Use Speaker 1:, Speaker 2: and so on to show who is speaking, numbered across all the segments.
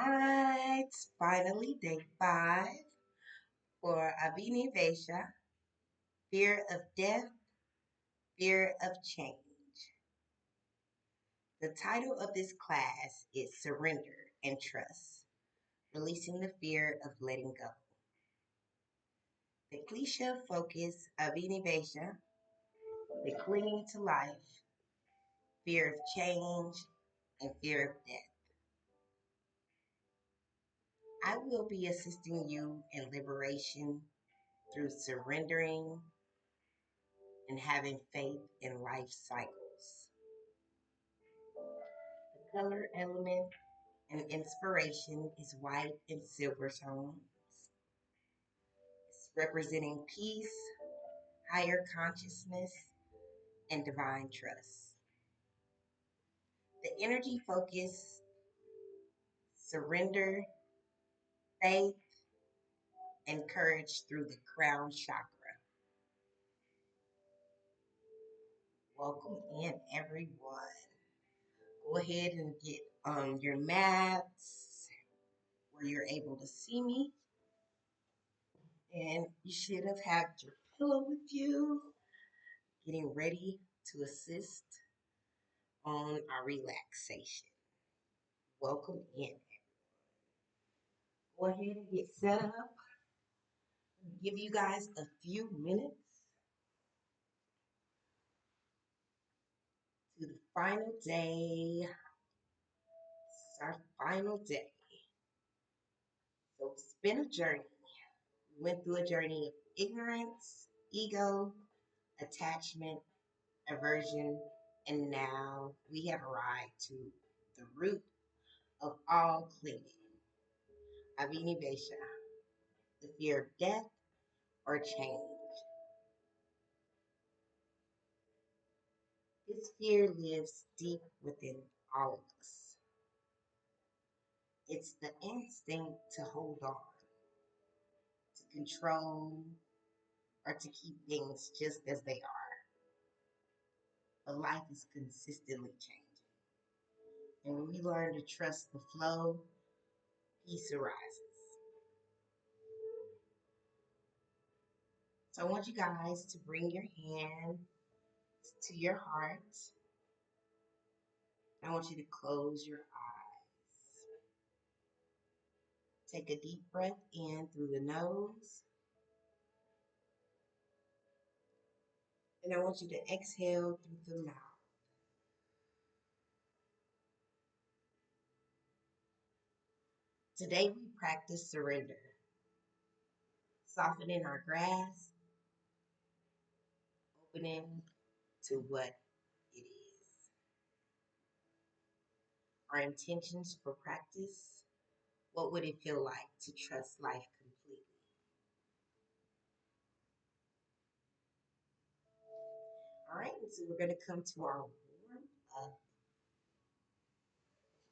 Speaker 1: Alright, finally day 5 for Abhinivesha, fear of death, fear of change. The title of this class is Surrender and Trust, releasing the fear of letting go. The Klesha Focus, Abhinivesha, the clinging to life, fear of change, and fear of death. I will be assisting you in liberation through surrendering and having faith in life cycles. The color element and inspiration is white and silver tones. It's representing peace, higher consciousness, and divine trust. The energy focus, surrender, faith, and courage through the Crown Chakra. Welcome in, everyone. Go ahead and get your mats where you're able to see me. And you should have had your pillow with you, getting ready to assist on our relaxation. Welcome in. Go ahead and get set up. Give you guys a few minutes to the final day. This is our final day. So it's been a journey. We went through a journey of ignorance, ego, attachment, aversion, and now we have arrived to the root of all clinging. Abhinivesha, the fear of death or change. This fear lives deep within all of us. It's the instinct to hold on, to control, or to keep things just as they are. But life is consistently changing. And when we learn to trust the flow, peace arises. So I want you guys to bring your hand to your heart. I want you to close your eyes. Take a deep breath in through the nose. And I want you to exhale through the mouth. Today we practice surrender, softening our grasp, opening to what it is. Our intentions for practice: what would it feel like to trust life completely? All right, so we're going to come to our warm up.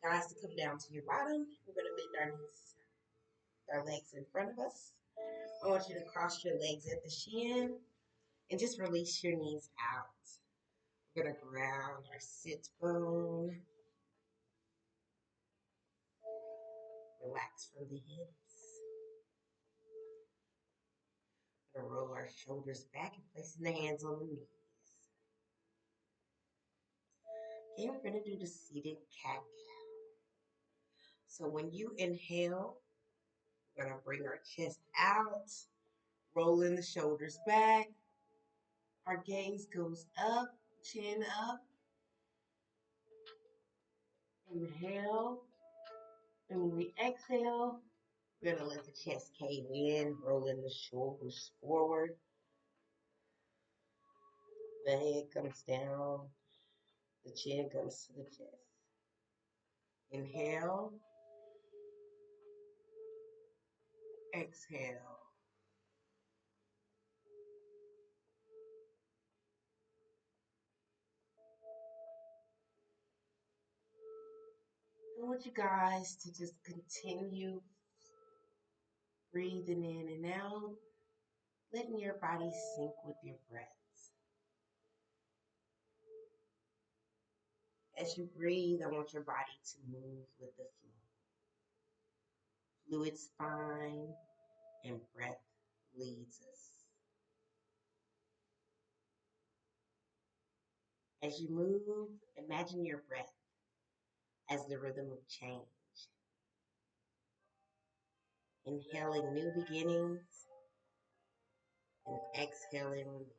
Speaker 1: Guys, to come down to your bottom, we're going to bend our knees, our legs in front of us. I want you to cross your legs at the shin and just release your knees out. We're going to ground our sit bone. Relax from the hips. We're going to roll our shoulders back and placing the hands on the knees. Okay, we're going to do the seated cat-cow. So when you inhale, we're going to bring our chest out, rolling the shoulders back. Our gaze goes up, chin up. Inhale. And when we exhale, we're going to let the chest cave in, rolling the shoulders forward. The head comes down, the chin comes to the chest. Inhale, exhale. I want you guys to just continue breathing in and out, letting your body sink with your breaths. As you breathe, I want your body to move with the flow. fluid spine, and breath leads us. As you move, imagine your breath as the rhythm of change. Inhaling new beginnings and exhaling release.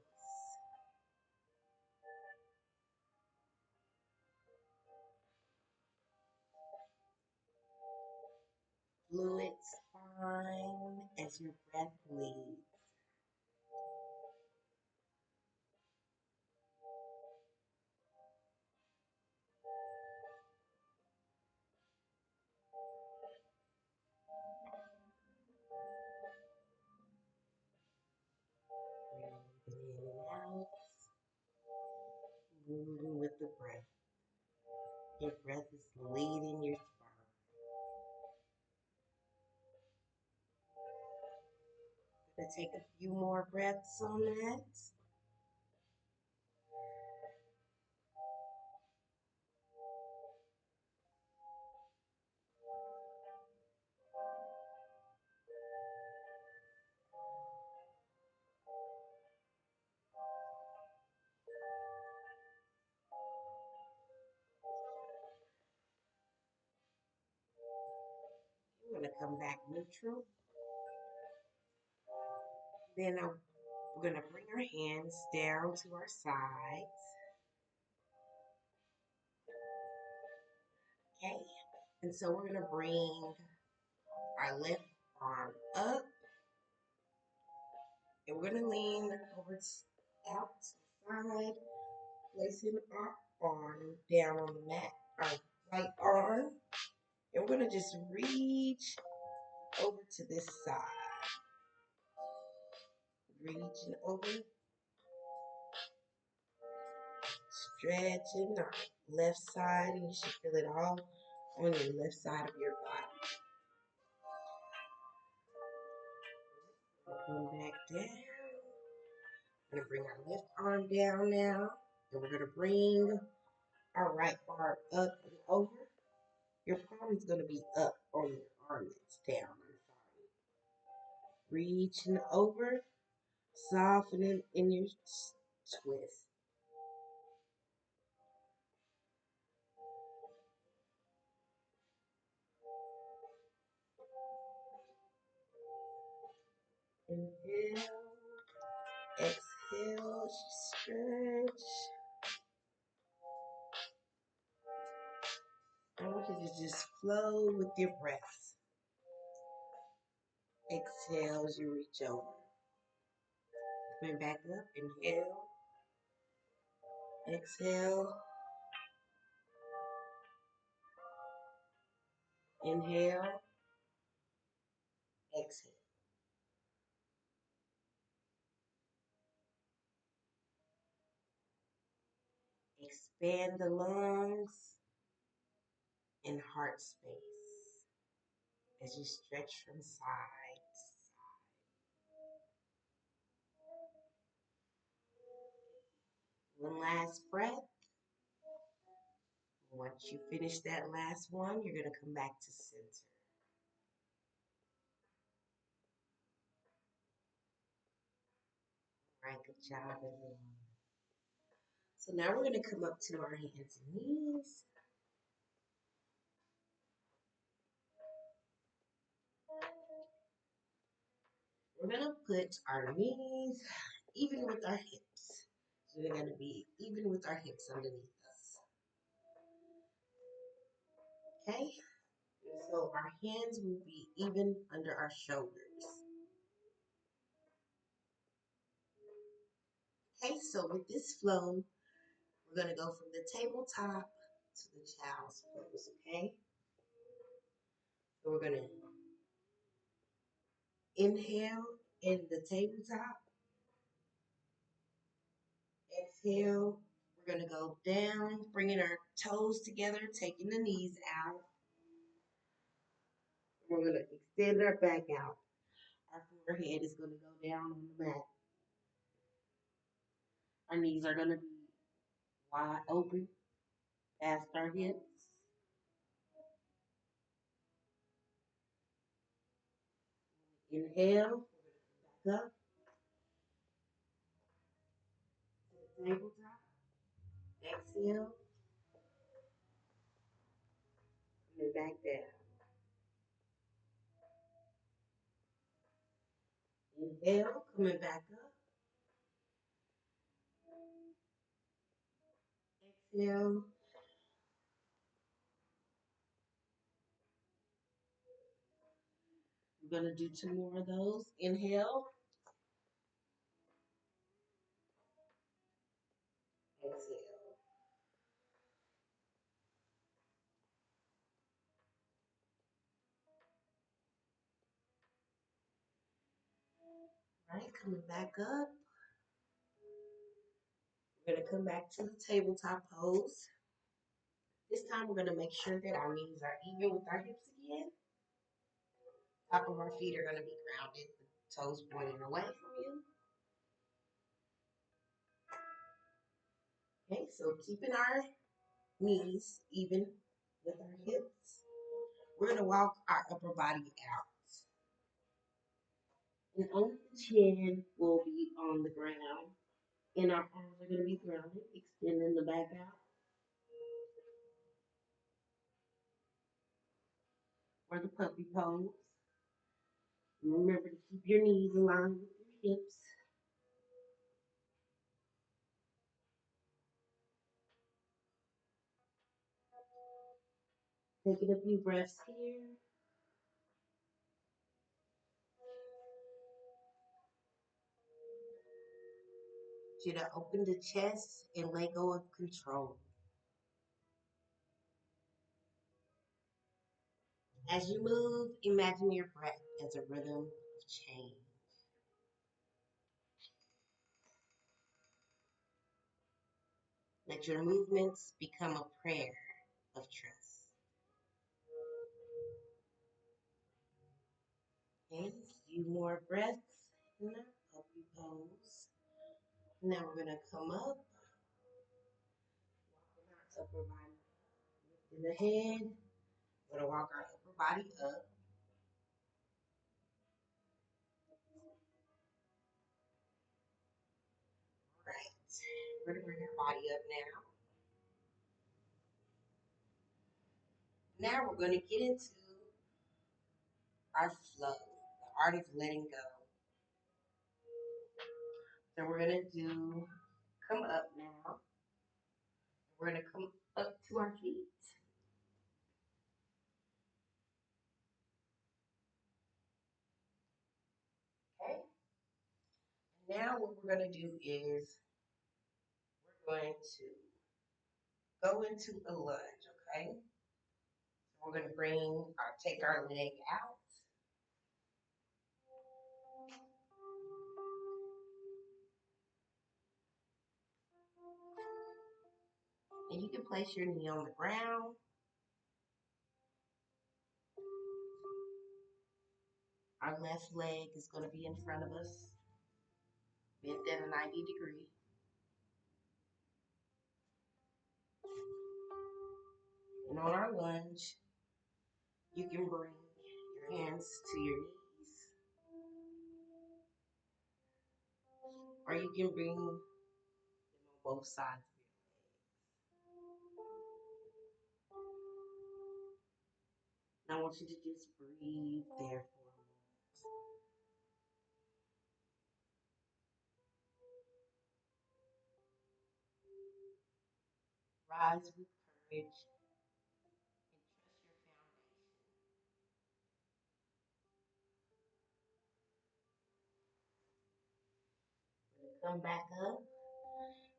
Speaker 1: Fluid spine as your breath leads. Breathing in and out, moving with the breath. Your breath is leading your spine. Gonna take a few more breaths on that. We're gonna come back neutral. Then we're gonna bring our hands down to our sides. Okay. And so we're gonna bring our left arm up, and we're gonna lean over out to the side, placing our arm down on the mat, our right arm, and we're gonna just reach over to this side. Reaching over, stretching our left side, and you should feel it all on your left side of your body. Come back down. We're gonna bring our left arm down now, and we're gonna bring our right arm up and over. Your palm is gonna be up on your arm that's down. I'm sorry. Reaching over, softening in your twist. Inhale, exhale, stretch. I want you to just flow with your breath. Exhale as you reach over. Coming back up, inhale, exhale, inhale, exhale. Expand the lungs and heart space as you stretch from side to side. One last breath. Once you finish that last one, you're going to come back to center. All right, good job, everyone. So now we're going to come up to our hands and knees. We're going to put our knees even with our hips. So they're going to be even with our hips underneath us. Okay? And so our hands will be even under our shoulders. Okay, so with this flow, we're going to go from the tabletop to the child's pose, okay? So we're going to inhale in the tabletop. Exhale. We're going to go down, bringing our toes together, taking the knees out. We're going to extend our back out. Our forehead is going to go down on the mat. Our knees are going to be wide open past our hips. Inhale, back up to the tabletop. Exhale, and back down. Inhale, coming back up. Exhale. We're going to do 2 more of those. Inhale. Exhale. All right, coming back up. We're going to come back to the tabletop pose. This time we're going to make sure that our knees are even with our hips again. Top of our feet are going to be grounded, the toes pointing away from you. Okay, so keeping our knees even with our hips. We're going to walk our upper body out. And only the chin will be on the ground. And our arms are going to be grounded, extending the back out. For the puppy pose. Remember to keep your knees aligned with your hips. Taking a few breaths here. You to open the chest and let go of control. As you move, imagine your breath as a rhythm of change. Let your movements become a prayer of trust. And a few more breaths in our puppy pose. Now we're going to come up, walking our upper body up, lifting the head. We're going to walk our upper body up. Right. We're going to bring our body up now. Now we're going to get into our flow, the art of letting go. So we're going to come up now. We're going to come up to our feet. Okay. Now what we're going to do is we're going to go into a lunge, okay? So we're going to take our leg out. And you can place your knee on the ground. Our left leg is going to be in front of us, bent at a 90 degree. And on our lunge, you can bring your hands to your knees. Or you can bring them on both sides of your legs. Now I want you to just breathe there for a moment. Rise with courage and trust your foundation. We're going to come back up.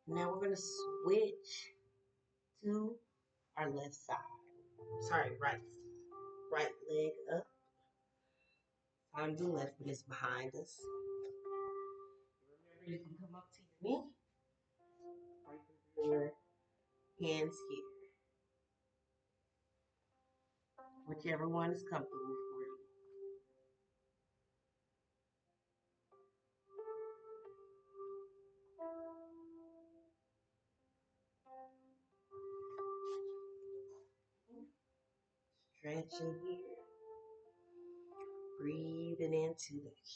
Speaker 1: Now we're going to switch to our left side. Sorry, right leg up. Time to left when it's behind us. Remember, you can come up to your knee or you can bring your hands here. Whichever one is comfortable for you. Stretching here. Breathing into that.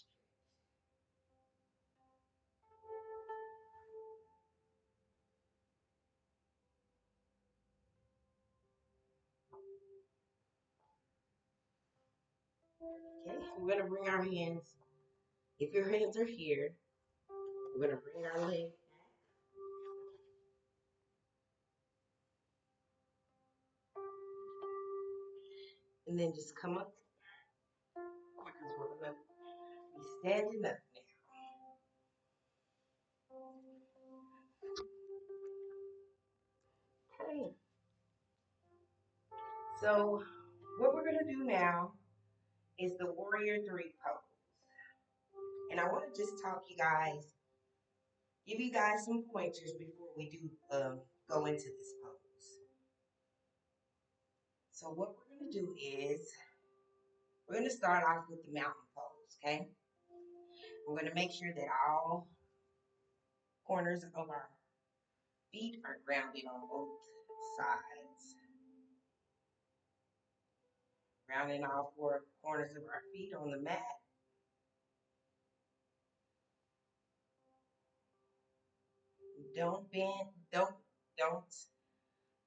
Speaker 1: Okay, we're going to bring our hands, if your hands are here, we're going to bring our leg back. And then just come up because we're going to be standing up now. Okay, so what we're going to do now is the Warrior 3 pose. And I want to just give you guys some pointers before we do go into this pose. So what we're going to do is we're going to start off with the mountain pose, okay? We're going to make sure that all corners of our feet are grounded on both sides. Grounding all four corners of our feet on the mat. Don't bend, don't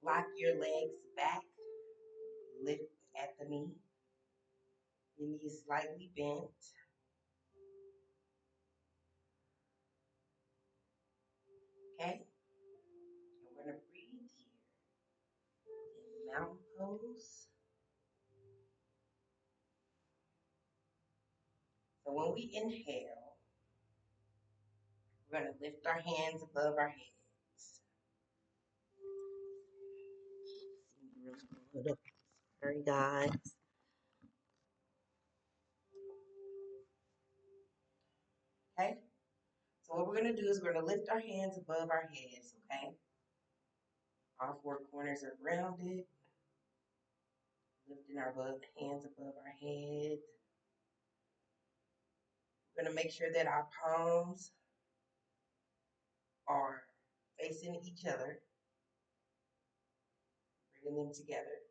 Speaker 1: lock your legs back. Lift at the knee. The knee is slightly bent. Okay? And we're going to breathe here in mountain pose. So when we inhale, we're going to lift our hands above our heads. Sorry, guys. Okay? So what we're going to do is we're going to lift our hands above our heads, okay? All four corners are grounded. Lifting our hands above our head. We're going to make sure that our palms are facing each other. Bringing them together.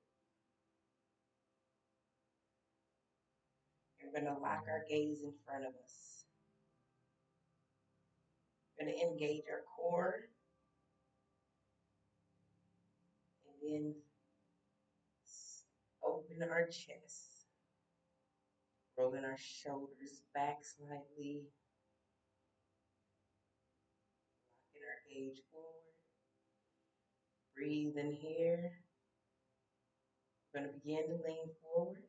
Speaker 1: We're going to lock our gaze in front of us. We're going to engage our core. And then open our chest. Rolling our shoulders back slightly. Locking our gaze forward. Breathe in here. We're going to begin to lean forward.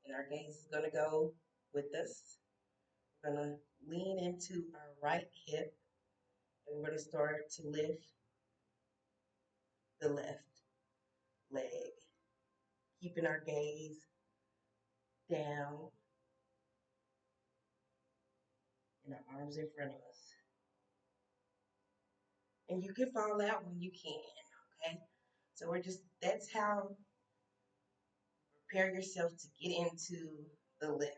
Speaker 1: And our gaze is going to go with us. We're going to lean into our right hip. And we're going to start to lift the left leg. Keeping our gaze down. And our arms in front of us. And you can fall out when you can, okay? So that's how prepare yourself to get into the lift.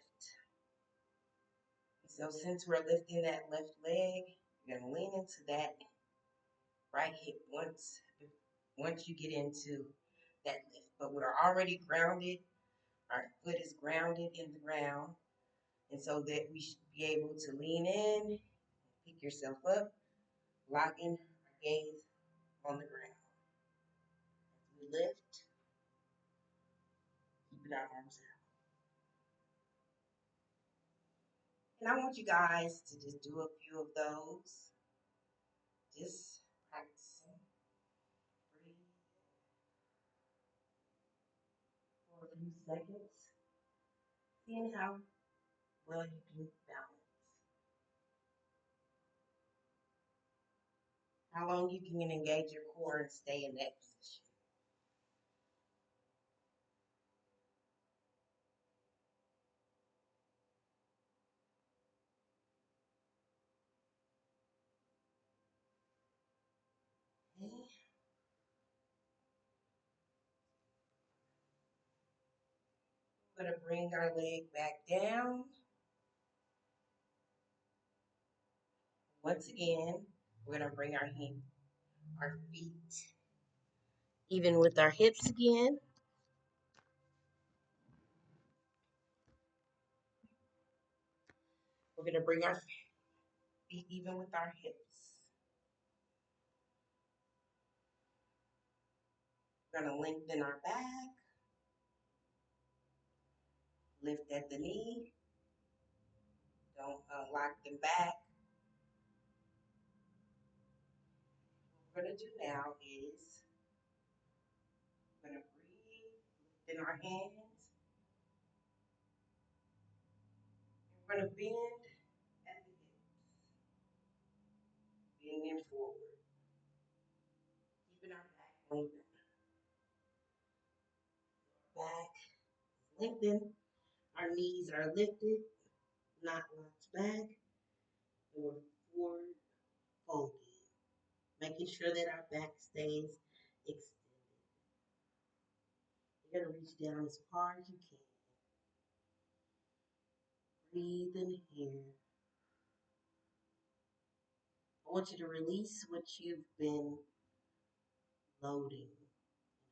Speaker 1: So since we're lifting that left leg, you're gonna lean into that right hip once you get into that lift. But we're already grounded. Our foot is grounded in the ground. And so that we should be able to lean in, pick yourself up, locking our gaze on the ground. As we lift, keeping our arms out. And I want you guys to just do a few of those. Just practicing. Breathe for a few seconds. Seeing how well you can balance. How long you can engage your core and stay in that position. Okay. We're going to bring our leg back down. Once again, we're going to bring our feet even with our hips again. We're going to bring our feet even with our hips. We're going to lengthen our back, lift at the knee. Don't lock them back. What we're going to do now is we're going to breathe, lifting our hands. And we're going to bend at the hips, bending forward, keeping our back open. Back lengthened. Our knees are lifted, not locked back. And we're forward folding, making sure that our back stays extended. You're going to reach down as far as you can. Breathe in here. I want you to release what you've been loading and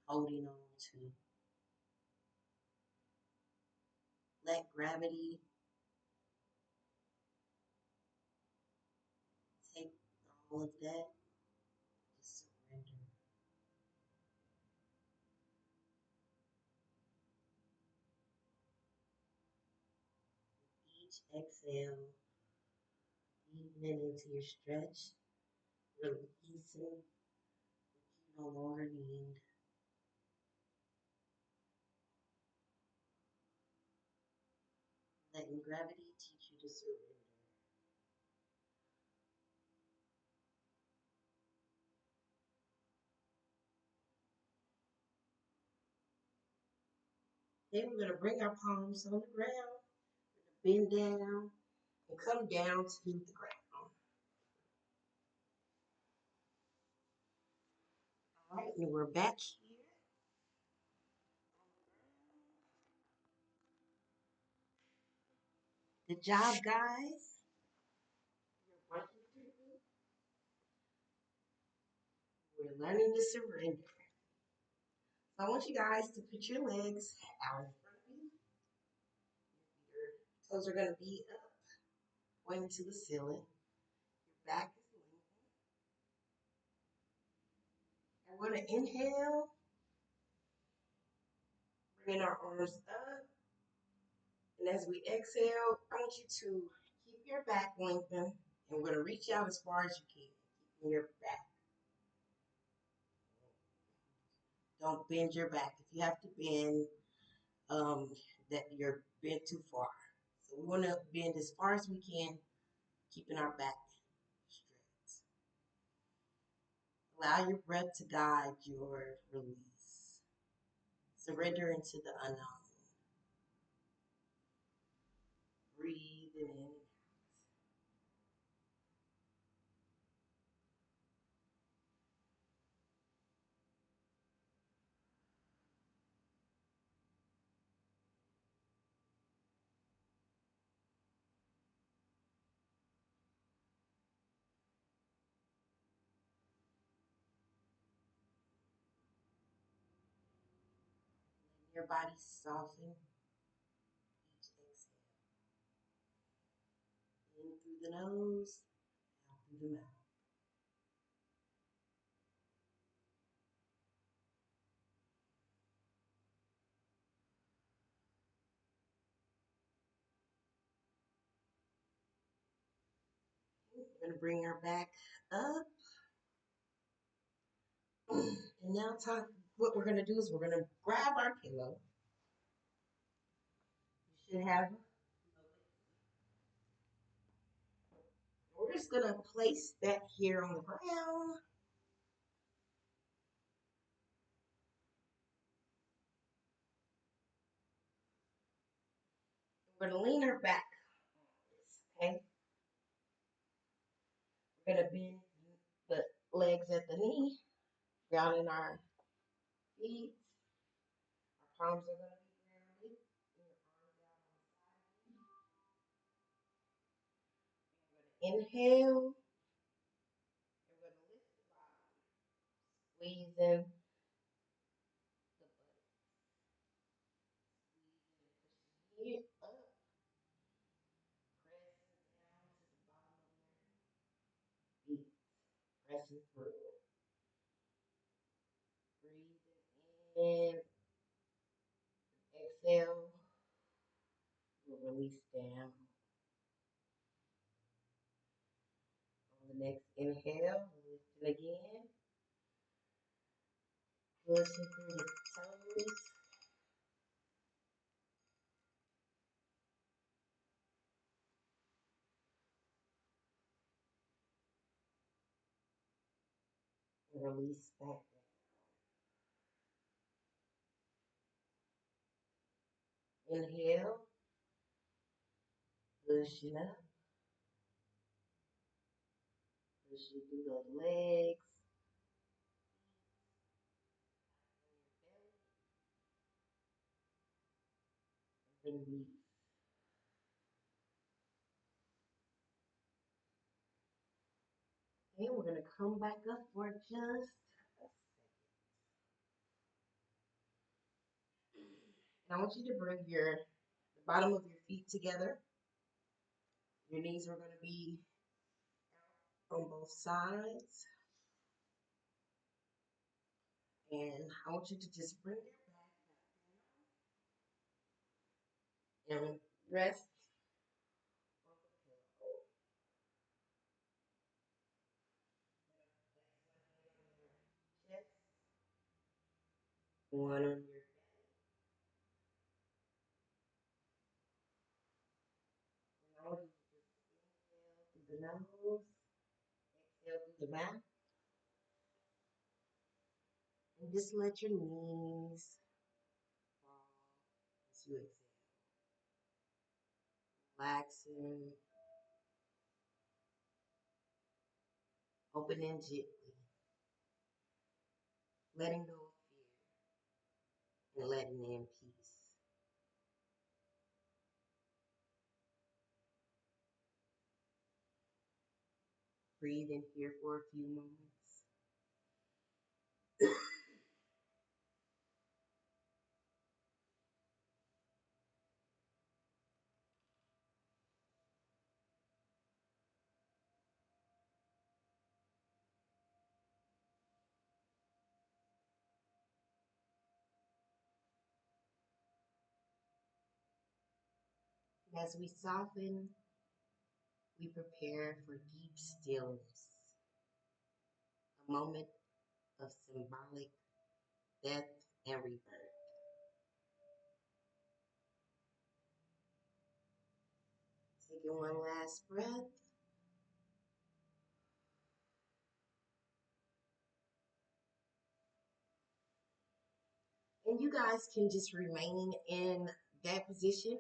Speaker 1: holding on to. Let gravity take all of that. Just surrender. Each exhale, deepening into your stretch, releasing what you no longer need. Letting gravity teach you to surrender. Then we're going to bring our palms on the ground, bend down, and come down to the ground. All right, and we're back here. Good job, guys. You're working through. We're learning to surrender. So I want you guys to put your legs out in front of you. Your toes are going to be up, pointing to the ceiling. Your back is lengthened. And we're going to inhale, bringing our arms up. And as we exhale, I want you to keep your back lengthened. And we're going to reach out as far as you can, keeping your back. Don't bend your back. If you have to bend, that you're bent too far. So we want to bend as far as we can, keeping our back straight. Allow your breath to guide your release. Surrender into the unknown. Breathe in and out. Letting your body soften each exhale. In through the nose, out through the mouth. We're going to bring our back up. And now what we're going to do is we're going to grab our pillow. You should have. We're just going to place that here on the ground. We're going to lean our back on this, okay? We're going to bend the legs at the knee, grounding our feet. Our palms are going to be grounded. And your arms out on the side. We're going to inhale. And we're going to lift the body, squeezing the butt, squeezing and pushing it up, pressing passing through. Breathing in, exhale, we'll release down. On the next inhale, lifting again, pushing through the toes. And release back down. Inhale, pushing up, pushing through the legs, release. Okay, we're going to come back up for just a second. And I want you to bring the bottom of your feet together. Your knees are going to be on both sides. And I want you to just bring your back down and rest on the pillow. Chest, one on your belly. And I want you to just inhale through the nose, exhale through the mouth, and just let your knees fall as you exhale. Relaxing, opening gently, letting go of fear, and letting in peace. Breathe in here for a few moments. As we soften, we prepare for deep stillness, a moment of symbolic death and rebirth. Taking one last breath. And you guys can just remain in that position.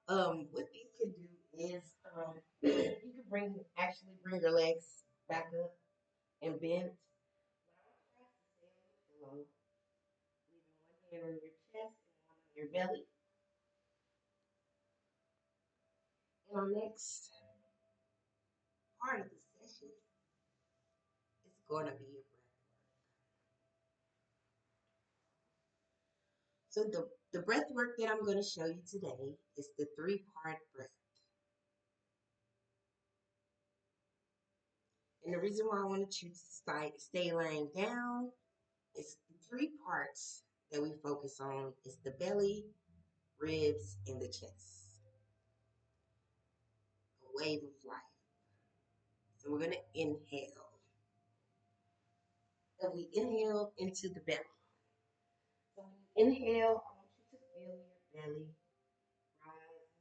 Speaker 1: What you can do is you can actually bring your legs back up and bend. But I want you guys to stay on the pillow, leaving one hand on your chest and one on your belly. And our next part of the session is going to be a breath work. So the breath work that I'm going to show you today is the 3-part breath. And the reason why I wanted you to stay laying down is the 3 parts that we focus on is the belly, ribs, and the chest. A wave of life. So we're going to inhale. And we inhale into the belly. So when you inhale, I want you to feel your belly rise.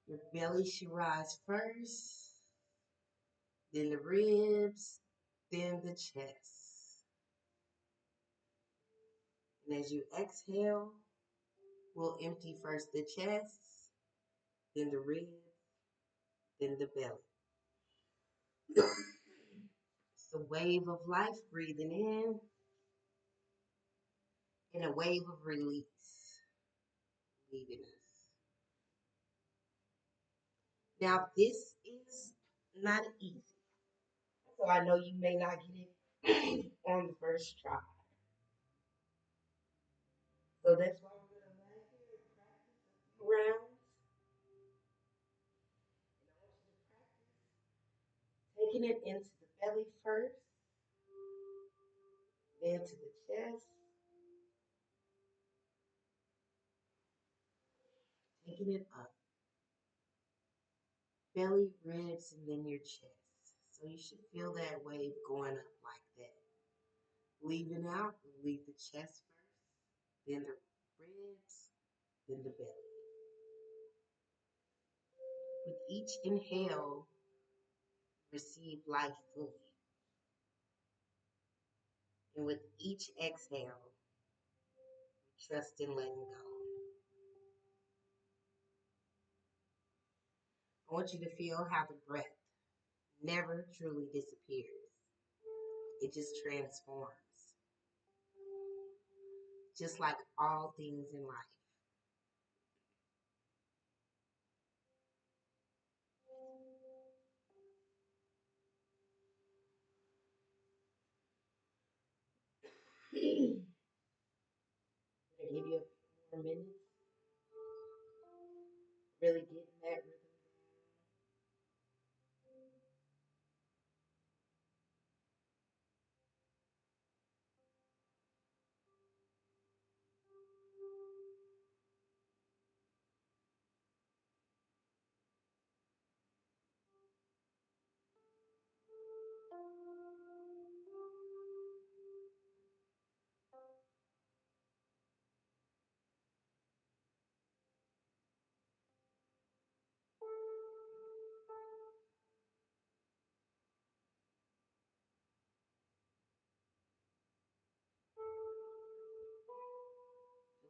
Speaker 1: Your belly should rise first, then the ribs, then the chest. And as you exhale, we'll empty first the chest, then the ribs, then the belly. It's a wave of life breathing in and a wave of release leaving us. Now, this is not easy. So I know you may not get it on the first try. So that's why we're going to lay here and rounds. And I want you to practice taking it into the belly first, then to the chest, taking it up, belly, ribs, and then your chest. So you should feel that wave going up like that. Leaving out, we'll leave the chest first, then the ribs, then the belly. With each inhale, receive life fully. And with each exhale, trust in letting go. I want you to feel how the breath never truly disappears. It just transforms, just like all things in life. I'm gonna give you a few more minutes, really getting that rhythm down,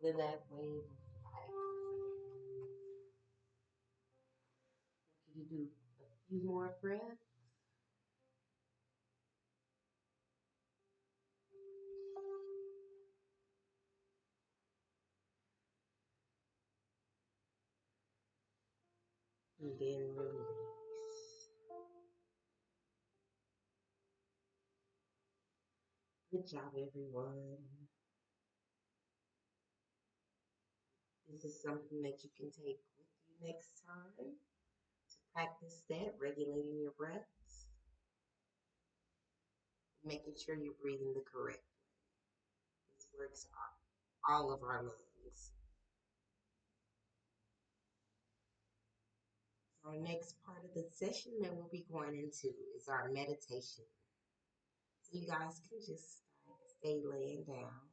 Speaker 1: feeling that wave of life. I want you to do a few more breaths. And then release. Good job, everyone. This is something that you can take with you next time to practice that, regulating your breaths, making sure you're breathing the correct way. This works all of our lungs. Our next part of the session that we'll be going into is our meditation. So you guys can just stay laying down.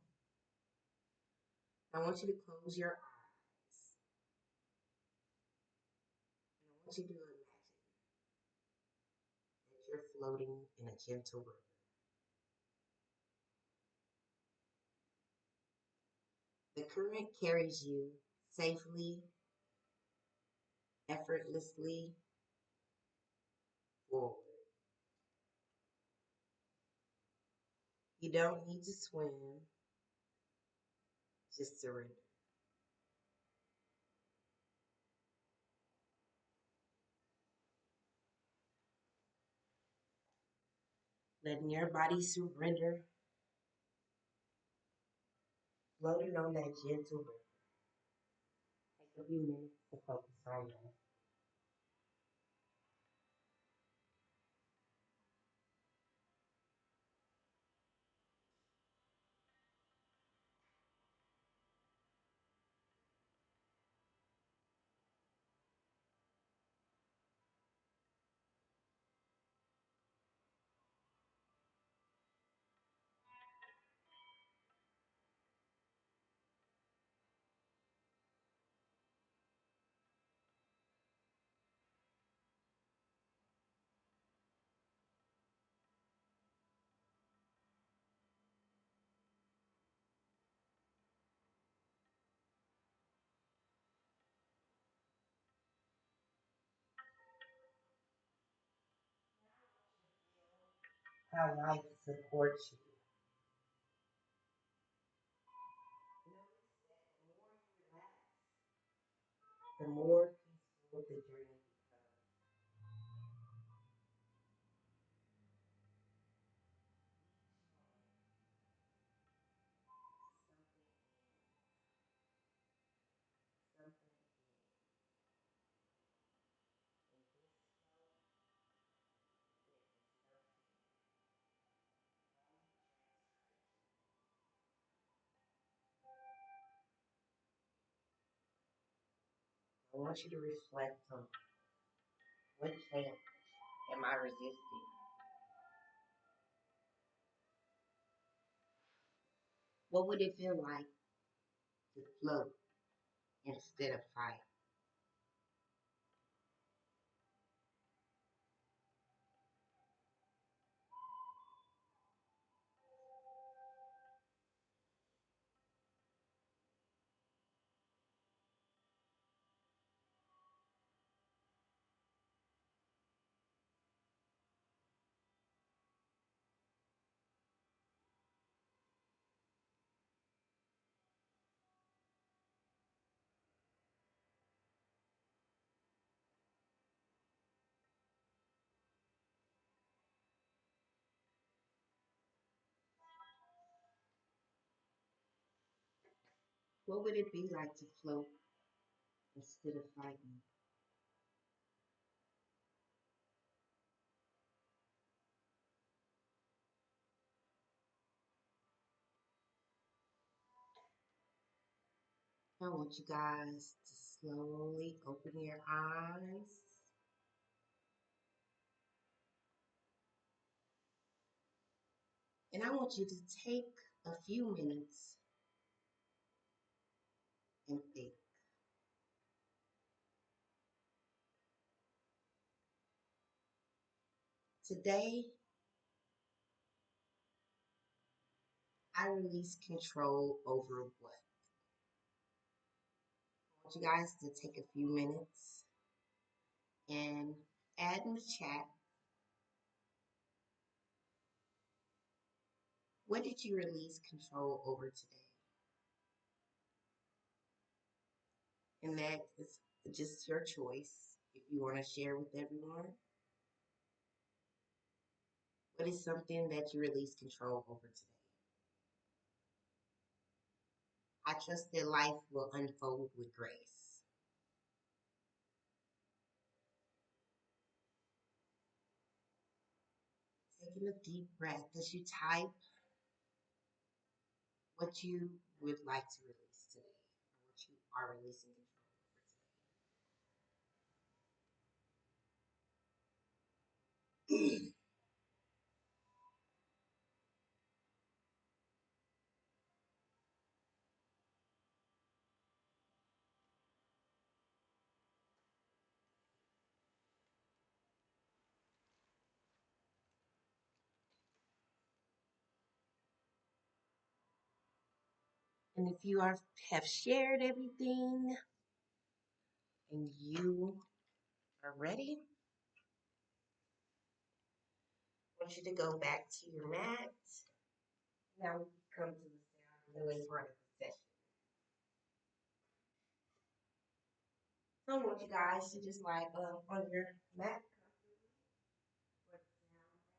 Speaker 1: I want you to close your eyes. And I want you to imagine that you're floating in a gentle river. The current carries you safely, effortlessly forward. You don't need to swim, just surrender. Letting your body surrender, floating on that gentle river. Take a few minutes to focus on that. How life supports you. Notice that the more you relax, the more peaceful the journey becomes. Something in, something in. I want you to reflect on what change am I resisting? What would it feel like to float instead of fight? What would it be like to float instead of fighting? I want you guys to slowly open your eyes. And I want you to take a few minutes and think. Today, I release control over what? I want you guys to take a few minutes and add in the chat, what did you release control over today? And that is just your choice. If you want to share with everyone, what is something that you release control over today? I trust that life will unfold with grace. Taking a deep breath as you type what you would like to release today, or what you are releasing control over today. And if you have shared everything and you are ready, I want you to go back to your mat. Now we come to the sound healing part of the session. So I want you guys to just like on your mat, taking in the sounds, open your chakras.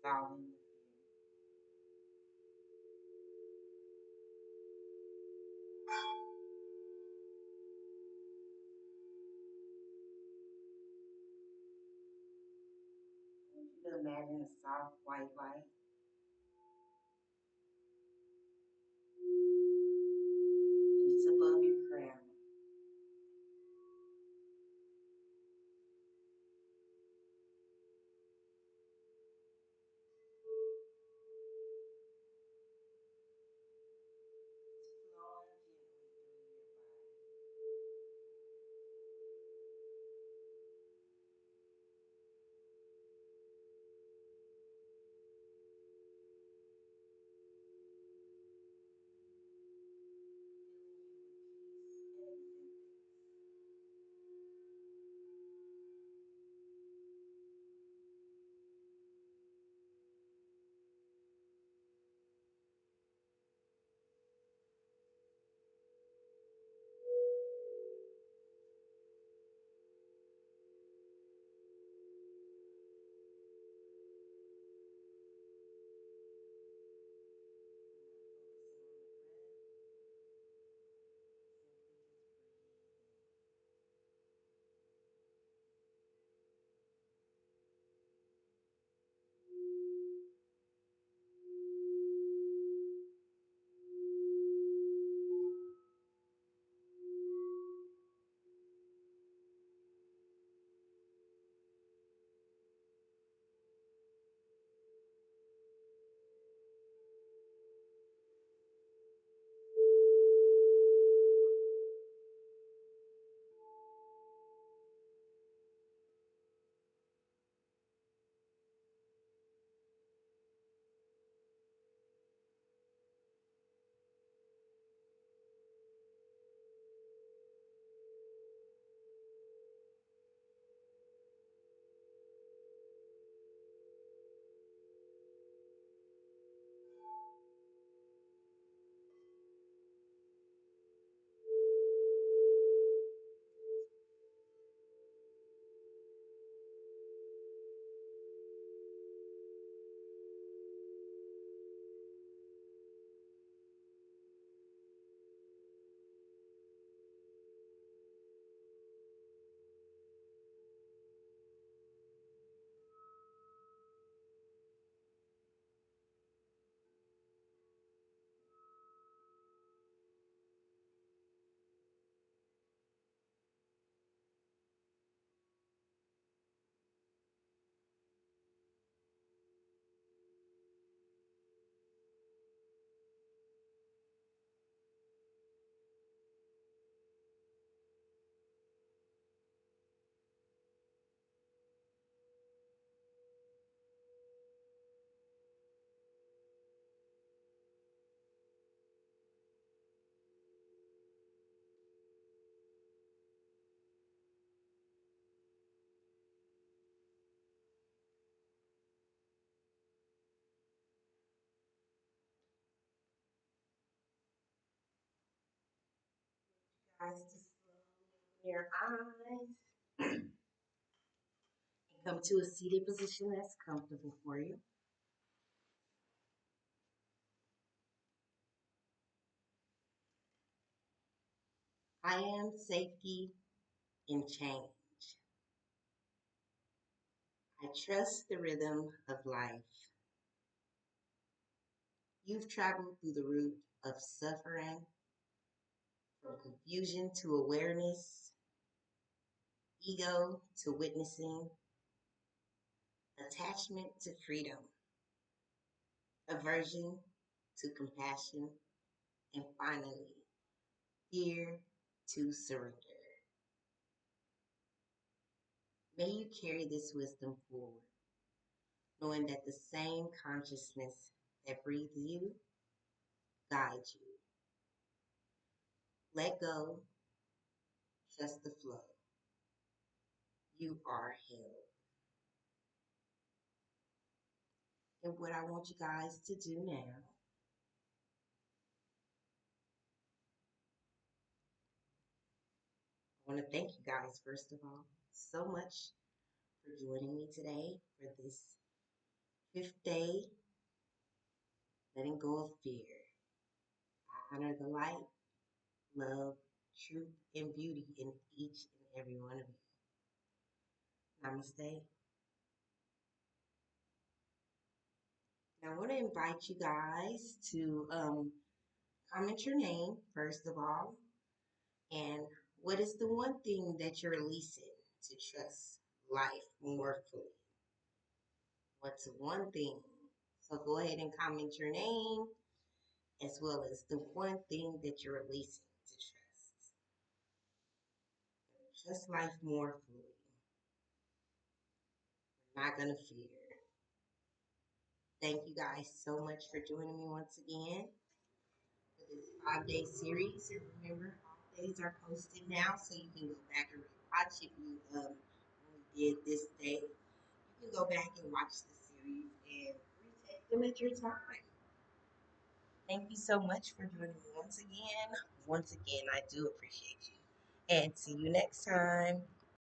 Speaker 1: Solving with you. I want you to imagine a soft white light, and it's above your crown. It's flowing gently through your body. Filling you with peace and acceptance. You're not focusing on the breath, simply just breathing. Guys, just slowly open your eyes and come to a seated position that's comfortable for you. I am safety in change. I trust the rhythm of life. You've traveled through the route of suffering, from confusion to awareness, ego to witnessing, attachment to freedom, aversion to compassion, and finally, fear to surrender. May you carry this wisdom forward, knowing that the same consciousness that breathes you guides you. Let go, trust the flow. You are held. And what I want you guys to do now, I want to thank you guys, first of all, so much for joining me today for this Fifth day, letting go of fear. I honor the light, love, truth, and beauty in each and every one of you. Namaste. Now, I want to invite you guys to comment your name, first of all, and what is the one thing that you're releasing to trust life more fully? What's one thing? So go ahead and comment your name as well as the one thing that you're releasing to trust. Trust life more fully. We're not going to fear. Thank you guys so much for joining me once again for this 5-day series. And remember, all days are posted now, so you can go back and rewatch if you only did this day. You can go back and watch the series and retake them at your time. Thank you so much for joining me once again. Once again, I do appreciate you. And see you next time.